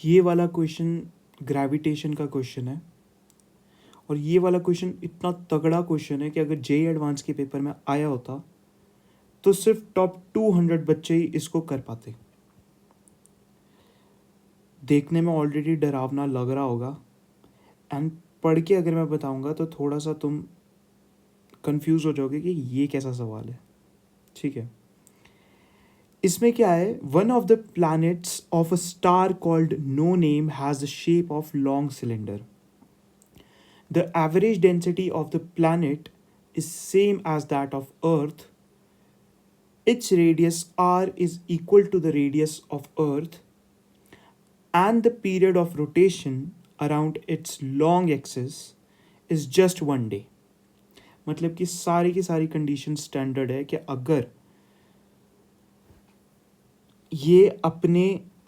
ये वाला question gravitation का क्वेश्चन है, और ये वाला क्वेश्चन इतना तगड़ा क्वेश्चन है कि अगर जेईई एडवांस के पेपर में आया होता तो सिर्फ टॉप 200 बच्चे ही इसको कर पाते। देखने में ऑलरेडी डरावना लग रहा होगा, एंड पढ़ के अगर मैं बताऊंगा तो थोड़ा सा तुम कंफ्यूज हो जाओगे कि ये कैसा सवाल है। ठीक है, इसमें क्या है, one of the planets of a star called no name has the shape of long cylinder. The average density of the planet is same as that of earth. Its radius r is equal to the radius of earth, and the period of rotation around its long axis is just 1 day। मतलब कि सारी की सारी condition standard है कि अगर ये अपने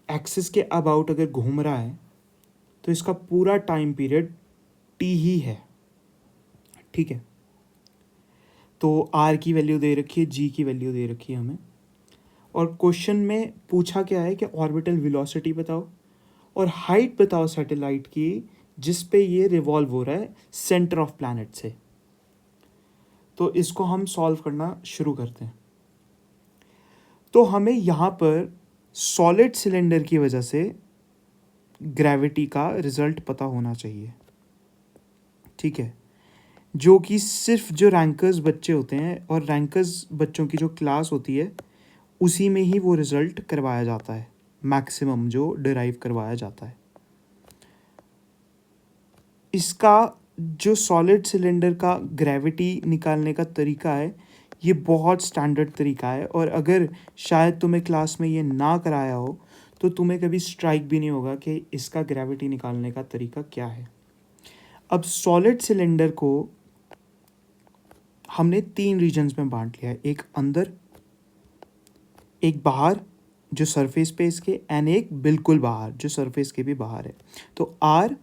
एक्सिस के अबाउट अगर घूम रहा है तो इसका पूरा टाइम पीरियड टी ही है। ठीक है, तो आर की वैल्यू दे रखी है, जी की वैल्यू दे रखी है हमें, और क्वेश्चन में पूछा क्या है कि ऑर्बिटल वेलोसिटी बताओ और हाइट बताओ सैटेलाइट की जिस पे ये रिवॉल्व हो रहा है सेंटर ऑफ प्लैनेट से। तो इसको हम सॉल्व करना शुरू करते हैं। तो हमें यहाँ पर सॉलिड सिलेंडर की वजह से ग्रेविटी का रिजल्ट पता होना चाहिए। ठीक है, जो कि सिर्फ जो रैंकर्स बच्चे होते हैं और रैंकर्स बच्चों की जो क्लास होती है उसी में ही वो रिजल्ट करवाया जाता है, मैक्सिमम जो डिराइव करवाया जाता है। इसका जो सॉलिड सिलेंडर का ग्रेविटी निकालने का तरीका है ये बहुत स्टैंडर्ड तरीका है, और अगर शायद तुम्हें क्लास में ये ना कराया हो तो तुम्हें कभी स्ट्राइक भी नहीं होगा कि इसका ग्रेविटी निकालने का तरीका क्या है। अब सॉलिड सिलेंडर को हमने 3 रीजन्स में बांट लिया है, एक अंदर, एक बाहर जो सरफेस पे इसके, एंड एक बिल्कुल बाहर जो सरफेस के भी बाहर है। तो आर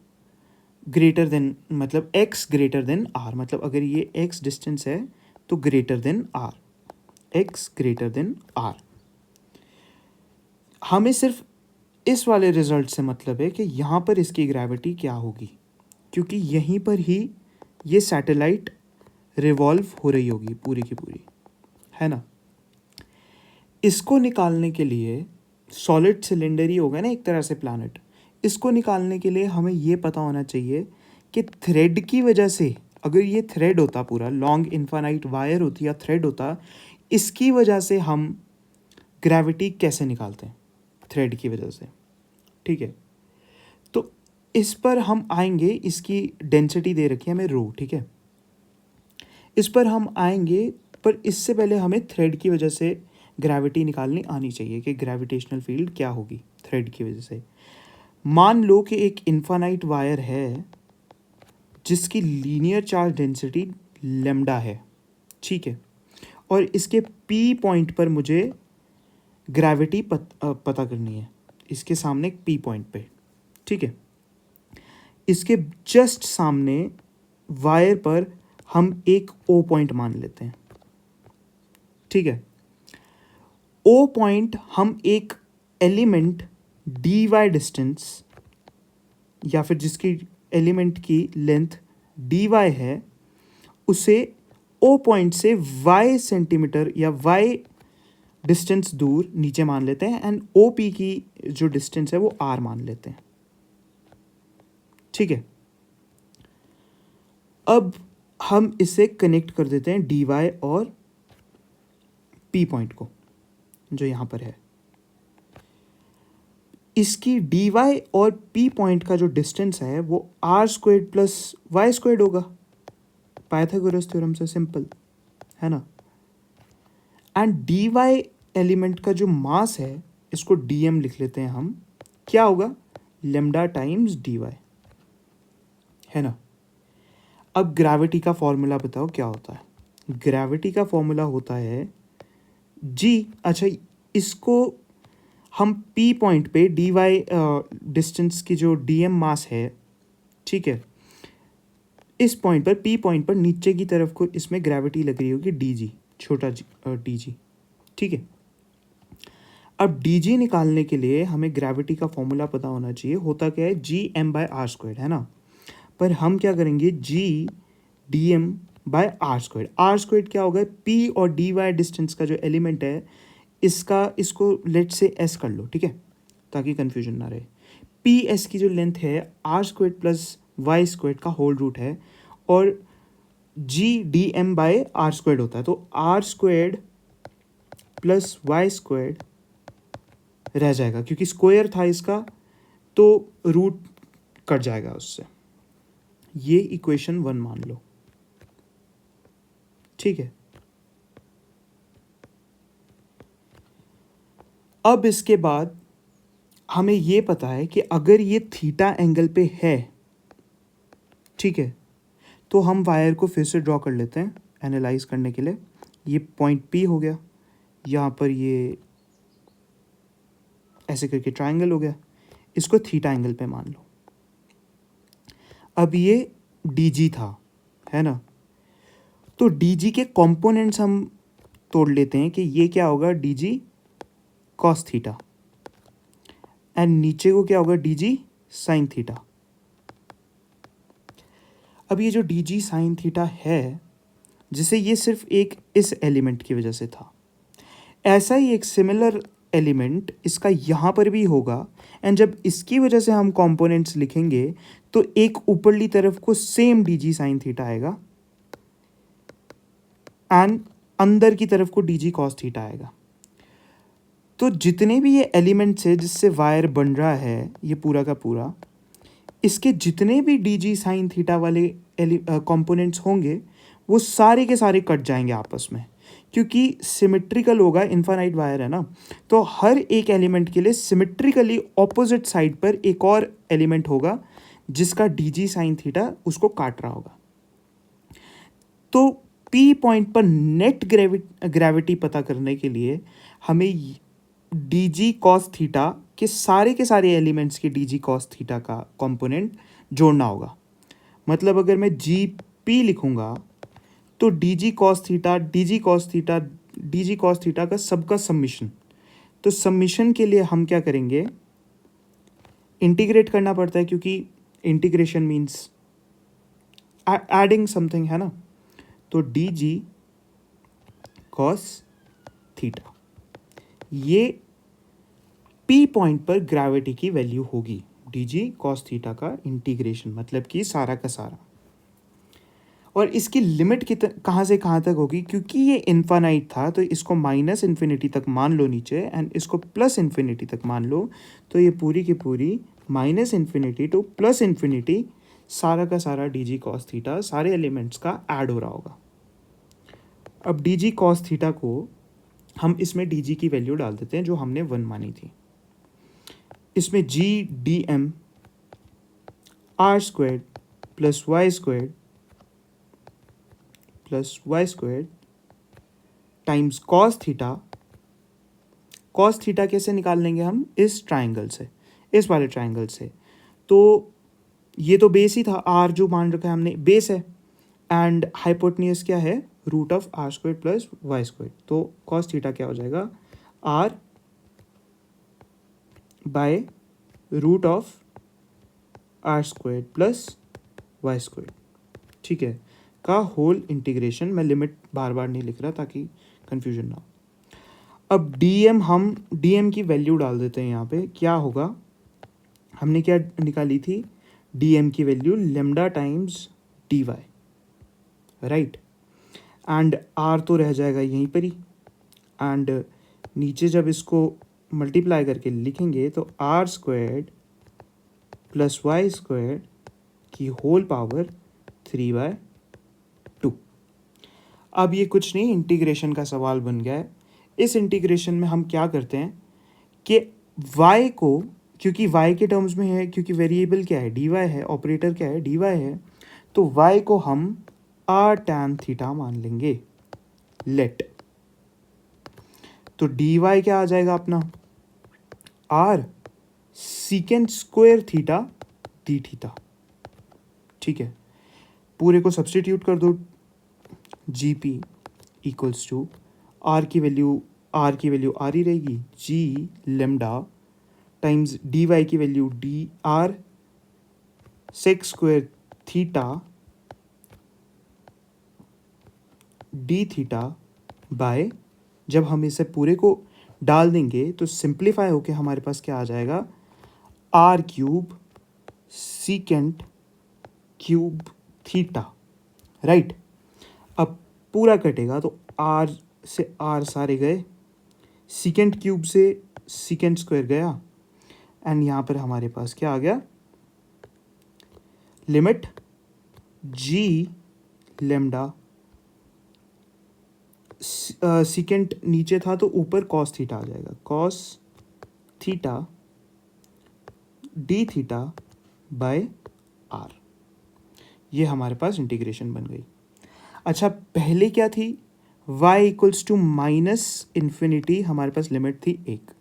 ग्रेटर देन मतलब एक्स ग्रेटर देन आर, मतलब अगर ये एक्स डिस्टेंस है तो greater than R, X greater than R. हमें सिर्फ इस वाले रिजल्ट से मतलब है कि यहाँ पर इसकी ग्रेविटी क्या होगी, क्योंकि यहीं पर ही ये सैटेलाइट रिवॉल्व हो रही होगी पूरी की पूरी, है ना। इसको निकालने के लिए सॉलिड सिलेंडर ही होगा ना एक तरह से प्लैनेट, इसको निकालने के लिए हमें ये पता होना चाहिए कि थ्रेड की वजह से, अगर ये थ्रेड होता पूरा लॉन्ग इन्फानाइट वायर होती या थ्रेड होता, इसकी वजह से हम ग्रेविटी कैसे निकालते हैं, थ्रेड की वजह से। ठीक है, तो इस पर हम आएंगे, इसकी डेंसिटी दे रखी है हमें रो। ठीक है, इस पर हम आएंगे, पर इससे पहले हमें थ्रेड की वजह से ग्रेविटी निकालनी आनी चाहिए कि ग्रेविटेशनल फील्ड क्या होगी थ्रेड की वजह से। मान लो कि एक इन्फानाइट वायर है जिसकी लीनियर चार्ज डेंसिटी लेमडा है। ठीक है, और इसके पी पॉइंट पर मुझे ग्रेविटी पता करनी है, इसके सामने एक पी पॉइंट पे। ठीक है, इसके जस्ट सामने वायर पर हम एक ओ पॉइंट मान लेते हैं। ठीक है, ओ पॉइंट हम एक एलिमेंट डी वाई डिस्टेंस या फिर जिसकी एलिमेंट की लेंथ डी वाई है उसे ओ पॉइंट से वाई सेंटीमीटर या वाई डिस्टेंस दूर नीचे मान लेते हैं, एंड ओ पी की जो डिस्टेंस है वो आर मान लेते हैं। ठीक है, अब हम इसे कनेक्ट कर देते हैं डी वाई और पी पॉइंट को जो यहाँ पर है। इसकी डी वाई और पी पॉइंट का जो डिस्टेंस है वो R squared plus Y squared होगा, पाइथागोरस थ्योरम से सिंपल, है ना। एंड डी वाई एलिमेंट का जो मास है इसको डी एम लिख लेते हैं हम, क्या होगा, लेमडा टाइम्स डी वाई, है ना। अब ग्रेविटी का फॉर्मूला बताओ क्या होता है। ग्रेविटी का फॉर्मूला होता है जी, अच्छा इसको हम पी पॉइंट पे डी वाई डिस्टेंस की जो डी एम मास है, ठीक है, इस पॉइंट पर पी पॉइंट पर नीचे की तरफ को इसमें ग्रेविटी लग रही होगी डी जी, छोटा जी डी जी। ठीक है, अब डी जी निकालने के लिए हमें ग्रेविटी का फॉर्मूला पता होना चाहिए। होता क्या है, G M by R square, है ना। पर हम क्या करेंगे, G D M by R square. R square क्या होगा, पी और डी वाई डिस्टेंस का जो एलिमेंट है इसको लेट से एस कर लो, ठीक है, ताकि कन्फ्यूजन ना रहे। पी एस की जो लेंथ है R square plus Y square का होल रूट है, और G D M by R square होता है, तो R square plus Y square रह जाएगा, क्योंकि स्क्वायर था इसका तो रूट कट जाएगा उससे। ये इक्वेशन 1 मान लो, ठीक है। अब इसके बाद हमें ये पता है कि अगर ये थीटा एंगल पे है, ठीक है, तो हम वायर को फिर से ड्रॉ कर लेते हैं एनालाइज करने के लिए। ये पॉइंट पी हो गया, यहाँ पर ये ऐसे करके ट्राइंगल हो गया, इसको थीटा एंगल पे मान लो। अब ये डी जी था, है ना, तो डी जी के कंपोनेंट्स हम तोड़ लेते हैं कि ये क्या होगा, D G cos theta, and नीचे को क्या होगा, डी जी साइन थीटा। अब ये जो डी जी साइन थीटा है, जिसे ये सिर्फ एक इस एलिमेंट की वजह से था, ऐसा ही एक सिमिलर एलिमेंट इसका यहाँ पर भी होगा, एंड जब इसकी वजह से हम कंपोनेंट्स लिखेंगे तो एक ऊपरली तरफ को same D G sine theta आएगा, एंड अंदर की तरफ को डी जी कॉस थीटा आएगा। तो जितने भी ये एलिमेंट्स है जिससे वायर बन रहा है, ये पूरा का पूरा, इसके जितने भी डी जी साइन थीटा वाले कंपोनेंट्स होंगे वो सारे के सारे कट जाएंगे आपस में, क्योंकि सिमेट्रिकल होगा, इन्फानाइट वायर है ना, तो हर एक एलिमेंट के लिए सिमेट्रिकली ऑपोजिट साइड पर एक और एलिमेंट होगा जिसका डी जी साइन थीटा उसको काट रहा होगा। तो पी पॉइंट पर नेट ग्रेविटी पता करने के लिए हमें डी जी कॉस थीटा के सारे एलिमेंट्स के डी जी कॉस थीटा का कंपोनेंट जोड़ना होगा। मतलब अगर मैं जी पी लिखूंगा तो D G cos theta, D G cos theta, D G cos theta का सबका सबमिशन। तो सबमिशन के लिए हम क्या करेंगे, इंटीग्रेट करना पड़ता है, क्योंकि इंटीग्रेशन मीन्स एडिंग समथिंग, है ना। तो डी जी कॉस थीटा, ये पी पॉइंट पर ग्रेविटी की वैल्यू होगी, डी जी कॉस थीटा का इंटीग्रेशन, मतलब कि सारा का सारा। और इसकी लिमिट कहाँ से कहाँ तक होगी, क्योंकि ये इन्फानाइट था तो इसको माइनस इन्फिनिटी तक मान लो नीचे, एंड इसको प्लस इन्फिनिटी तक मान लो, तो ये पूरी की पूरी minus infinity two plus infinity सारा का सारा डी जी कॉस थीटा सारे एलिमेंट्स का ऐड हो रहा होगा। अब डी जी कॉस थीटा को हम इसमें डी जी की वैल्यू डाल देते हैं जो हमने 1 मानी थी। इसमें G D M R square plus Y square times cos theta. Cos theta कैसे निकाल लेंगे हम, इस ट्राइंगल से, इस वाले ट्राइंगल से। तो ये तो बेस ही था, आर जो मान रखा है हमने बेस है, एंड हाइपोटेन्यूज क्या है, root of R square plus Y square. तो कॉस थीटा क्या हो जाएगा, R by root of R square plus Y square, ठीक है, का होल इंटीग्रेशन। मैं लिमिट बार बार नहीं लिख रहा ताकि कन्फ्यूजन ना हो। अब हम डीएम की वैल्यू डाल देते हैं यहाँ पे, क्या होगा, हमने क्या निकाली थी, डीएम की value lambda times D Y, right, and R तो रह जाएगा यहीं पर ही, एंड नीचे जब इसको मल्टीप्लाई करके लिखेंगे तो R square plus Y square की होल पावर 3/2। अब ये कुछ नहीं, इंटीग्रेशन का सवाल बन गया है। इस इंटीग्रेशन में हम क्या करते हैं कि y को, क्योंकि y के टर्म्स में है, क्योंकि वेरिएबल क्या है, dy है, ऑपरेटर क्या है, dy है, तो y को हम r tan थीटा मान लेंगे, लेट। तो dy क्या आ जाएगा अपना, r secant square theta D theta, ठीक है। पूरे को सब्सटीट्यूट कर दो, G P equals to R की वैल्यू आर की वैल्यू आर ही रहेगी, G lambda times D Y की value D R sec square theta D theta by, जब हम इसे पूरे को डाल देंगे तो सिंप्लीफाई होके हमारे पास क्या आ जाएगा, R cube secant cube theta, right. अब पूरा कटेगा तो आर से आर सारे गए, सीकेंट क्यूब से सीकेंट स्क्वायर गया, एंड यहाँ पर हमारे पास क्या आ गया, लिमिट जी लेमडा सीकेंट नीचे था तो ऊपर कॉस थीटा आ जाएगा, cos theta D theta by R. ये हमारे पास इंटीग्रेशन बन गई। अच्छा, पहले क्या थी, y equals to minus infinity, हमारे पास लिमिट थी 1,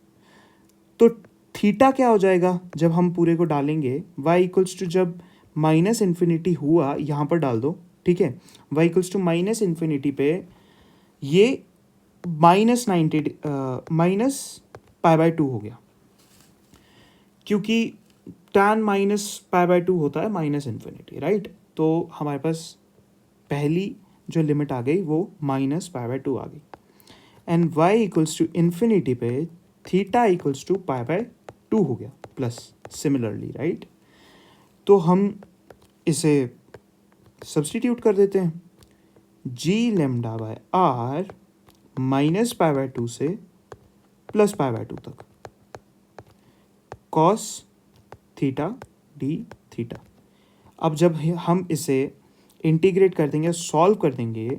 तो थीटा क्या हो जाएगा जब हम पूरे को डालेंगे, y इक्वल्स टू जब माइनस इन्फिनिटी हुआ यहाँ पर डाल दो, ठीक है, y equals to minus infinity पे ये माइनस पाई बाय 2 हो गया, क्योंकि tan माइनस पाई बाय 2 होता है माइनस इन्फिनिटी, राइट। तो हमारे पास पहली जो लिमिट आ गई वो माइनस पाई बाय 2 आ गई, and y equals to infinity पे theta equals to pi by 2 हो गया प्लस सिमिलरली, राइट। तो हम इसे सब्स्टिट्यूट कर देते हैं, G lambda by R minus pi by 2 से प्लस पाई बाय 2 तक, कॉस थीटा डी थीटा। अब जब हम इसे इंटीग्रेट कर देंगे, सॉल्व कर देंगे,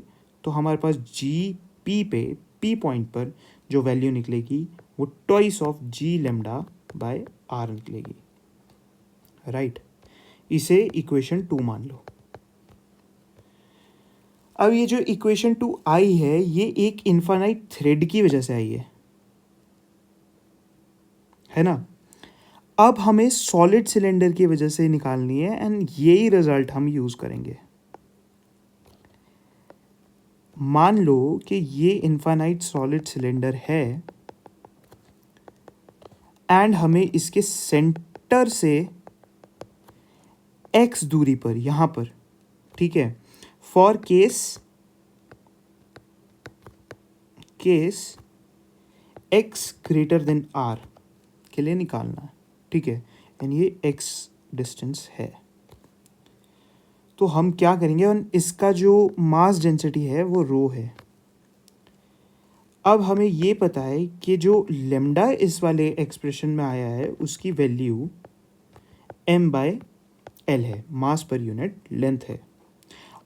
तो हमारे पास जी पी पे पी पॉइंट पर जो वैल्यू निकलेगी वो twice of G lambda by R निकलेगी, राइट। इसे इक्वेशन 2 मान लो। अब ये जो इक्वेशन 2 आई है ये एक इनफाइनाइट थ्रेड की वजह से आई है ना। अब हमें सॉलिड सिलेंडर की वजह से निकालनी है, एंड यही रिजल्ट हम यूज करेंगे। मान लो कि ये इनफाइनाइट सॉलिड सिलेंडर है एंड हमें इसके सेंटर से x दूरी पर यहां पर, ठीक है, for case x greater than r के लिए निकालना है, ठीक है, एंड ये x डिस्टेंस है। तो हम क्या करेंगे, और इसका जो मास डेंसिटी है वो रो है। अब हमें ये पता है कि जो लेमडा इस वाले एक्सप्रेशन में आया है उसकी वैल्यू m/l है, मास पर यूनिट लेंथ है।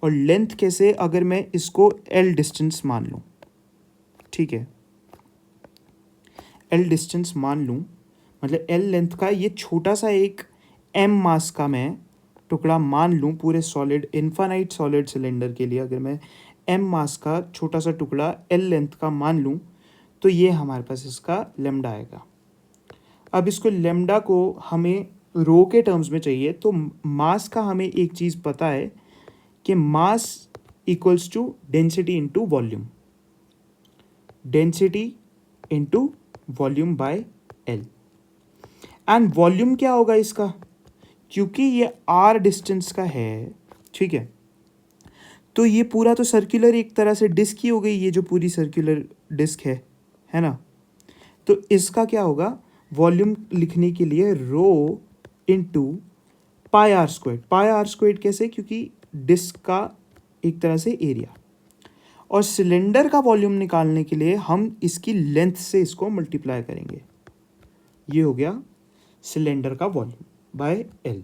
और लेंथ कैसे, अगर मैं इसको l डिस्टेंस मान लूँ, ठीक है, l डिस्टेंस मान लूँ, मतलब l लेंथ का ये छोटा सा एक m मास का मैं टुकड़ा मान लूँ पूरे सॉलिड इनफाइनाइट सॉलिड सिलेंडर के लिए, अगर मैं m मास का छोटा सा टुकड़ा l लेंथ का मान लूँ, तो ये हमारे पास इसका लेमडा आएगा। अब इसको लेमडा को हमें रो के टर्म्स में चाहिए, तो मास का हमें एक चीज़ पता है कि mass equals to density into volume, density into volume by L. And volume क्या होगा इसका, क्योंकि ये r डिस्टेंस का है, ठीक है, तो ये पूरा तो सर्कुलर एक तरह से डिस्क ही हो गई, ये जो पूरी सर्कुलर डिस्क है ना। तो इसका क्या होगा, वॉल्यूम लिखने के लिए rho into pi R square. Pi R square कैसे, क्योंकि डिस्क का एक तरह से एरिया, और सिलेंडर का वॉल्यूम निकालने के लिए हम इसकी लेंथ से इसको मल्टीप्लाई करेंगे। ये हो गया सिलेंडर का वॉल्यूम बाय एल,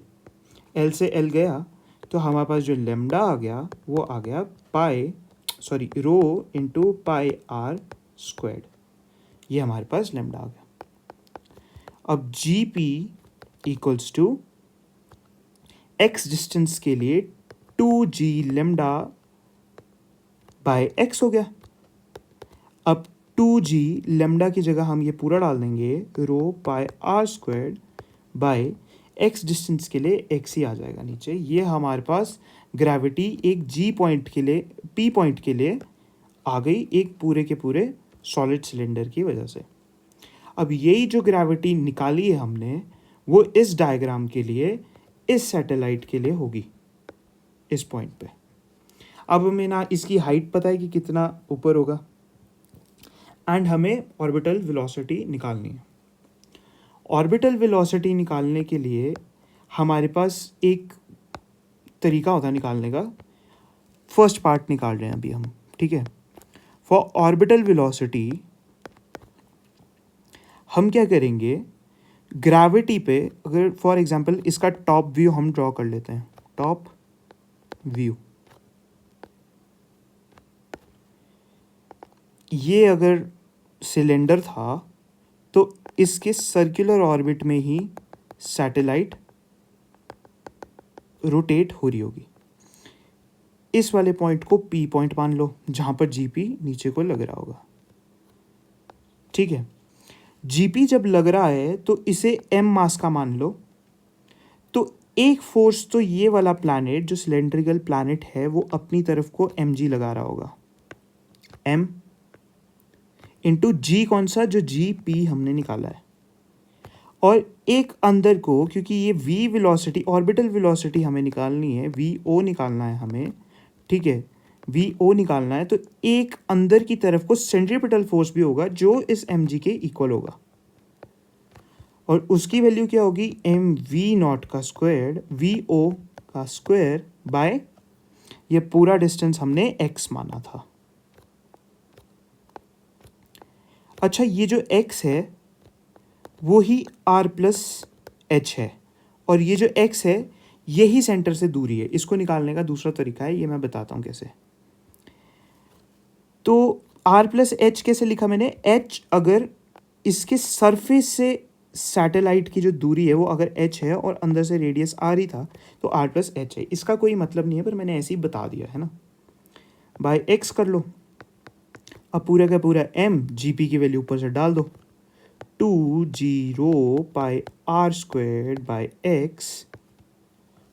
एल से एल गया तो हमारे पास जो लेमडा आ गया वो आ गया rho into pi R squared, ये हमारे पास लेमडा आ गया। अब G P equals to X distance के लिए 2g लेमडा बाय एक्स हो गया। अब 2g लेमडा की जगह हम ये पूरा डाल देंगे, rho pi R squared by X distance के लिए एक्स ही आ जाएगा नीचे। ये हमारे पास ग्रेविटी एक जी पॉइंट के लिए, पी पॉइंट के लिए आ गई, एक पूरे के पूरे सॉलिड सिलेंडर की वजह से। अब यही जो ग्रेविटी निकाली है हमने वो इस डायग्राम के लिए, इस सैटेलाइट के लिए होगी इस पॉइंट पे। अब हमें ना इसकी हाइट पता है कि कितना ऊपर होगा, एंड हमें ऑर्बिटल वेलोसिटी निकालनी है। ऑर्बिटल वेलोसिटी निकालने के लिए हमारे पास एक तरीका होता है निकालने का। फर्स्ट पार्ट निकाल रहे हैं अभी हम, ठीक है। फॉर ऑर्बिटल वेलोसिटी हम क्या करेंगे, ग्रेविटी पे अगर फॉर एग्जांपल इसका टॉप व्यू हम ड्रॉ कर लेते हैं। टॉप व्यू, ये अगर सिलेंडर था तो इसके सर्कुलर ऑर्बिट में ही सैटेलाइट रोटेट हो रही होगी। इस वाले पॉइंट को पी पॉइंट मान लो, जहां पर जीपी नीचे को लग रहा होगा, ठीक है। जीपी जब लग रहा है तो इसे एम मास का मान लो। तो एक फोर्स तो ये वाला प्लैनेट जो सिलेंड्रिकल प्लैनेट है वो अपनी तरफ को एम जी लगा रहा होगा, एम इंटू जी, कौन सा, जो जी पी हमने निकाला है। और एक अंदर को, क्योंकि ये वी वेलोसिटी, ऑर्बिटल वेलोसिटी हमें निकालनी है, वी ओ निकालना है हमें, ठीक है, वी ओ निकालना है, तो एक अंदर की तरफ को सेंट्रीपिटल फोर्स भी होगा जो इस एम जी के इक्वल होगा, और उसकी वैल्यू क्या होगी, एम वी नॉट का स्क्वायर वी ओ का स्क्वायर बाय ये पूरा डिस्टेंस हमने एक्स माना था। अच्छा, ये जो एक्स है वो ही आर प्लस एच है, और ये जो एक्स है यही सेंटर से दूरी है। इसको निकालने का दूसरा तरीका है, ये मैं बताता हूँ कैसे। तो आर प्लस एच कैसे लिखा मैंने, एच अगर इसके सरफेस से सैटेलाइट की जो दूरी है वो अगर एच है और अंदर से रेडियस आर ही था तो आर प्लस एच है। इसका कोई मतलब नहीं है, पर मैंने ऐसे ही बता दिया है ना, बाय एक्स कर लो। अब पूरा का पूरा एम जीपी की वैल्यू ऊपर से डाल दो, 2 pi R square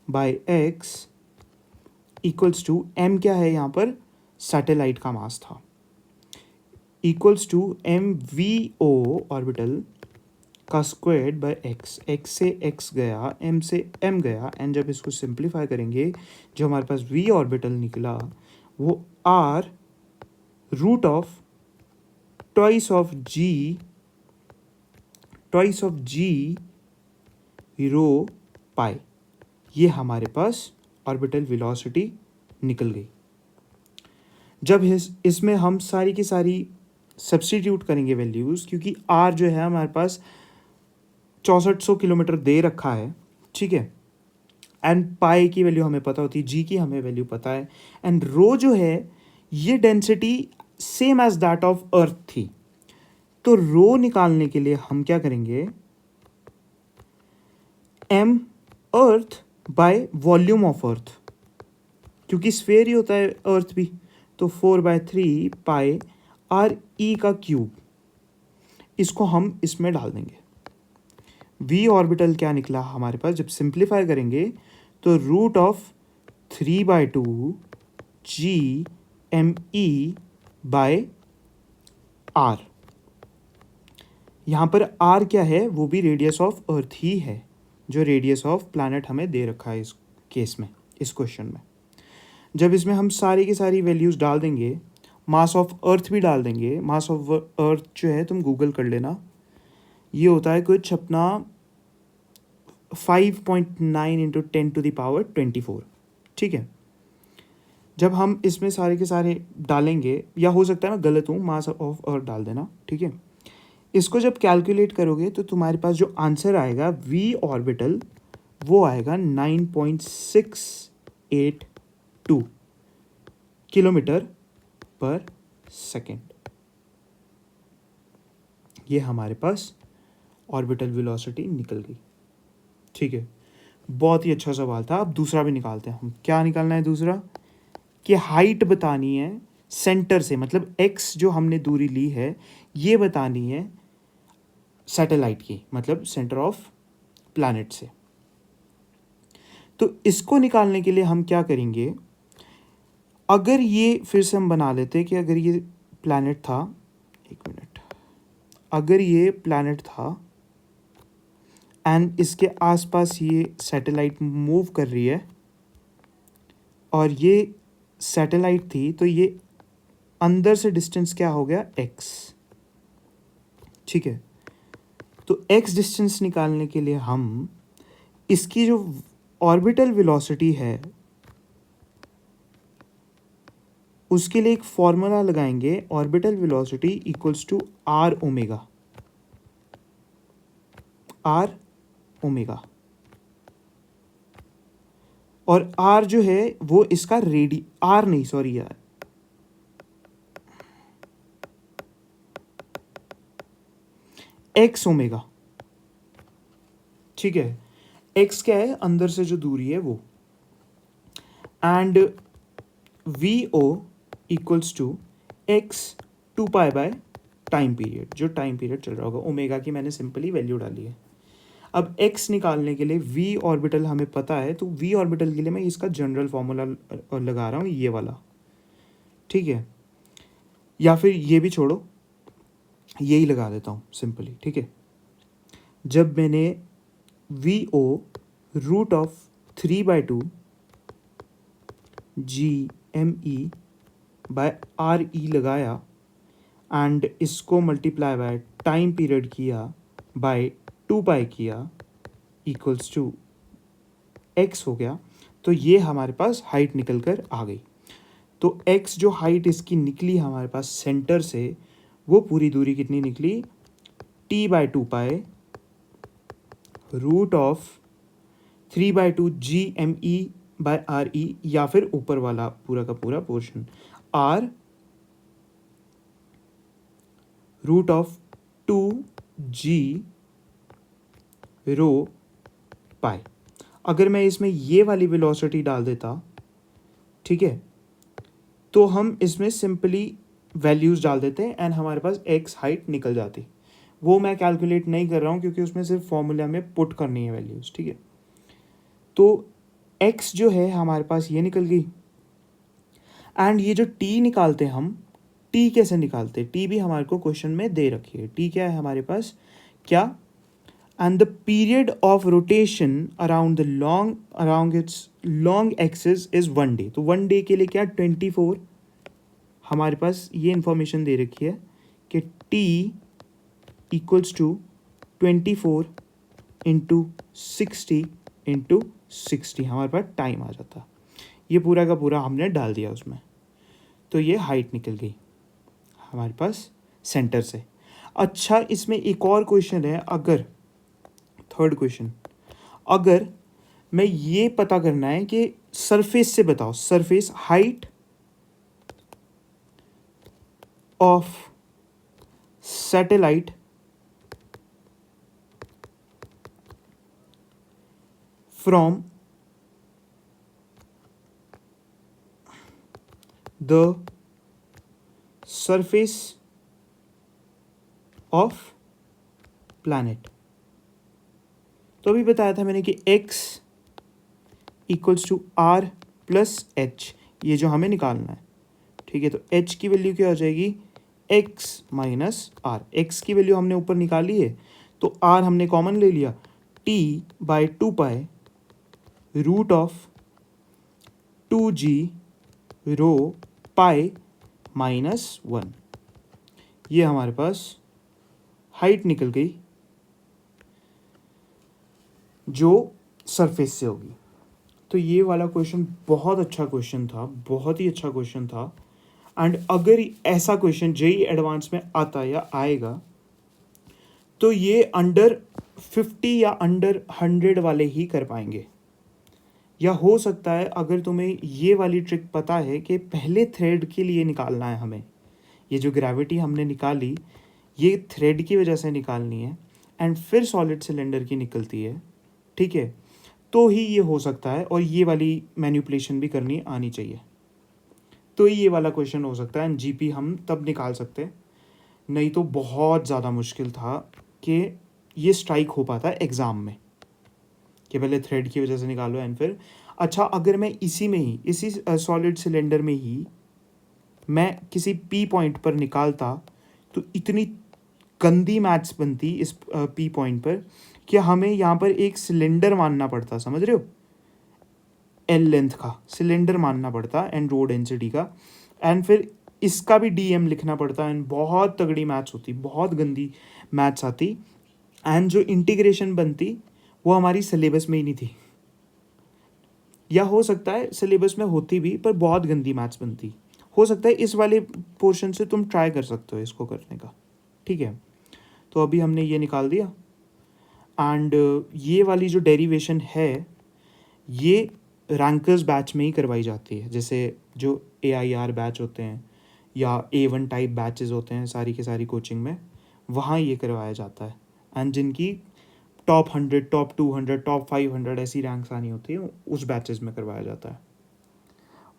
by X equals to, M क्या है यहाँ पर, सैटेलाइट का मास था, equals to M V O orbital का स्क्वायर बाय एक्स। एक्स से एक्स गया, एम से एम गया, एंड जब इसको सिंप्लीफाई करेंगे जो हमारे पास वी ऑर्बिटल निकला वो R root of twice of G rho pi, ये हमारे पास ऑर्बिटल वेलोसिटी निकल गई। जब इसमें हम सारी की सारी सब्स्टिट्यूट करेंगे वैल्यूज़, क्योंकि आर जो है हमारे पास 6400 किलोमीटर दे रखा है, ठीक है, एंड पाई की वैल्यू हमें पता होती है, जी की हमें वैल्यू पता है, एंड रो जो है ये density same as that of earth थी। तो रो निकालने के लिए हम क्या करेंगे, M earth by volume of earth, क्योंकि स्फेयर ही होता है अर्थ भी, तो 4/3 पाई आर ई का क्यूब, इसको हम इसमें डाल देंगे। वी ऑर्बिटल क्या निकला हमारे पास, जब सिंप्लीफाई करेंगे तो root of 3/2 G M E by R. यहाँ पर आर क्या है, वो भी रेडियस ऑफ अर्थ ही है, जो रेडियस ऑफ प्लैनेट हमें दे रखा है इस केस में, इस क्वेश्चन में। जब इसमें हम सारी की सारी वैल्यूज़ डाल देंगे, मास ऑफ अर्थ भी डाल देंगे, मास ऑफ अर्थ जो है तुम गूगल कर लेना, ये होता है कुछ अपना 5.9 इंटू 10⁻²4, ठीक है। जब हम इसमें सारे के सारे डालेंगे, या हो सकता है मैं गलत हूँ, मास ऑफ अर्थ डाल देना, ठीक है। इसको जब कैलकुलेट करोगे तो तुम्हारे पास जो आंसर आएगा वी ऑर्बिटल वो आएगा 9.682 किलोमीटर पर सेकेंड। ये हमारे पास ऑर्बिटल वेलोसिटी निकल गई, ठीक है। बहुत ही अच्छा सवाल था। अब दूसरा भी निकालते हैं हम। क्या निकालना है दूसरा, कि हाइट बतानी है सेंटर से, मतलब एक्स जो हमने दूरी ली है ये बतानी है सैटेलाइट की, मतलब सेंटर ऑफ प्लैनेट से। तो इसको निकालने के लिए हम क्या करेंगे, अगर ये फिर से हम बना लेते कि अगर ये प्लैनेट था, एक अगर ये प्लैनेट था एंड इसके आसपास ये सैटेलाइट मूव कर रही है और ये सैटेलाइट थी, तो ये अंदर से डिस्टेंस क्या हो गया, x। ठीक है, तो x डिस्टेंस निकालने के लिए हम इसकी जो ऑर्बिटल वेलोसिटी है उसके लिए एक फॉर्मूला लगाएंगे, orbital velocity equals to R omega, R omega. और आर जो है वो इसका आर नहीं, सॉरी यार, एक्स ओमेगा। ठीक है, एक्स क्या है, अंदर से जो दूरी है वो, and V O equals to X 2 pi by time period, जो टाइम पीरियड चल रहा होगा, ओमेगा की मैंने सिंपली वैल्यू डाली है। अब x निकालने के लिए v ऑर्बिटल हमें पता है, तो v ऑर्बिटल के लिए मैं इसका जनरल फॉर्मूला लगा रहा हूँ, ये वाला। ठीक है, या फिर ये भी छोड़ो, यही लगा देता हूँ सिंपली। ठीक है, जब मैंने V O root of 3/2 GME by RE लगाया एंड इसको मल्टीप्लाई बाय टाइम पीरियड किया बाय 2 पाई किया इक्वल्स टू x हो गया, तो ये हमारे पास हाइट निकल कर आ गई। तो x जो हाइट इसकी निकली हमारे पास सेंटर से, वो पूरी दूरी कितनी निकली, t/2 root of 3/2 GME by RE, या फिर ऊपर वाला पूरा का पूरा portion r root of 2g rho pi. अगर मैं इसमें ये वाली वेलोसिटी डाल देता, ठीक है, तो हम इसमें सिंपली वैल्यूज़ डाल देते हैं एंड हमारे पास x हाइट निकल जाती। वो मैं कैलकुलेट नहीं कर रहा हूँ क्योंकि उसमें सिर्फ फॉर्मूला में पुट करनी है वैल्यूज़। ठीक है, तो x जो है हमारे पास ये निकल गई, एंड ये जो t निकालते हैं हम, t कैसे निकालते हैं, t भी हमारे को क्वेश्चन में दे रखी है। t क्या है हमारे पास, क्या, and the period of rotation around its long axis is 1 day। तो 1 day के लिए क्या, 24, हमारे पास ये इंफॉर्मेशन दे रखी है कि t equals to 24 into 60 into 60 हमारे पास टाइम आ जाता। ये पूरा का पूरा हमने डाल दिया उसमें, तो ये हाइट निकल गई हमारे पास सेंटर से। अच्छा, इसमें एक और क्वेश्चन है, अगर थर्ड क्वेश्चन, अगर मैं ये पता करना है कि सरफेस से बताओ, surface height of satellite from the surface of planet. तो अभी बताया था मैंने कि x equals to r plus H, ये जो हमें निकालना है। ठीक है, तो h की वैल्यू क्या हो जाएगी, x माइनस आर। x की वैल्यू हमने ऊपर निकाली है, तो r हमने कॉमन ले लिया, t/2 root of 2g rho pi minus 1। ये हमारे पास हाइट निकल गई जो सरफेस से होगी। तो ये वाला क्वेश्चन बहुत अच्छा क्वेश्चन था, बहुत ही अच्छा क्वेश्चन था। एंड अगर ऐसा क्वेश्चन जेईई एडवांस में आता या आएगा, तो ये अंडर 50 या अंडर 100 वाले ही कर पाएंगे। या हो सकता है अगर तुम्हें ये वाली ट्रिक पता है कि पहले थ्रेड के लिए निकालना है हमें, ये जो ग्रेविटी हमने निकाली ये थ्रेड की वजह से निकालनी है एंड फिर सॉलिड सिलेंडर की निकलती है। ठीक है, तो ही ये हो सकता है, और ये वाली मैनिपुलेशन भी करनी आनी चाहिए, तो ही ये वाला क्वेश्चन हो सकता है एंड जीपी हम तब निकाल सकते हैं। नहीं तो बहुत ज़्यादा मुश्किल था कि ये स्ट्राइक हो पाता एग्ज़ाम में कि पहले थ्रेड की वजह से निकालो एंड फिर। अच्छा, अगर मैं इसी में ही, इसी सॉलिड सिलेंडर में ही मैं किसी पी पॉइंट पर निकालता, तो इतनी गंदी मैथ्स बनती इस पी पॉइंट पर कि हमें यहाँ पर एक सिलेंडर मानना पड़ता, समझ रहे हो, एल लेंथ का सिलेंडर मानना पड़ता एंड रो डेंसिटी का, एंड फिर इसका भी डीएम लिखना पड़ता एंड बहुत तगड़ी मैथ्स होती, बहुत गंदी मैथ्स आती, एंड जो इंटीग्रेशन बनती वो हमारी सिलेबस में ही नहीं थी, या हो सकता है सिलेबस में होती भी पर बहुत गंदी मैथ्स बनती। हो सकता है इस वाले पोर्शन से तुम ट्राई कर सकते हो इसको करने का, ठीक है। तो अभी हमने ये निकाल दिया, एंड ये वाली जो डेरिवेशन है ये रैंकर्स बैच में ही करवाई जाती है, जैसे जो AIR बैच होते हैं या A1 टाइप बैचेस होते हैं सारी की सारी कोचिंग में, वहाँ ये करवाया जाता है, एंड जिनकी टॉप 100, टॉप 200, टॉप 500 ऐसी रैंक्स आनी होती है उस बैचेस में करवाया जाता है।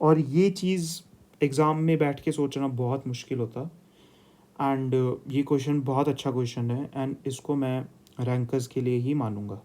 और ये चीज़ एग्ज़ाम में बैठ के सोचना बहुत मुश्किल होता, एंड ये क्वेश्चन बहुत अच्छा क्वेश्चन है एंड इसको मैं रैंकर्स के लिए ही मानूंगा।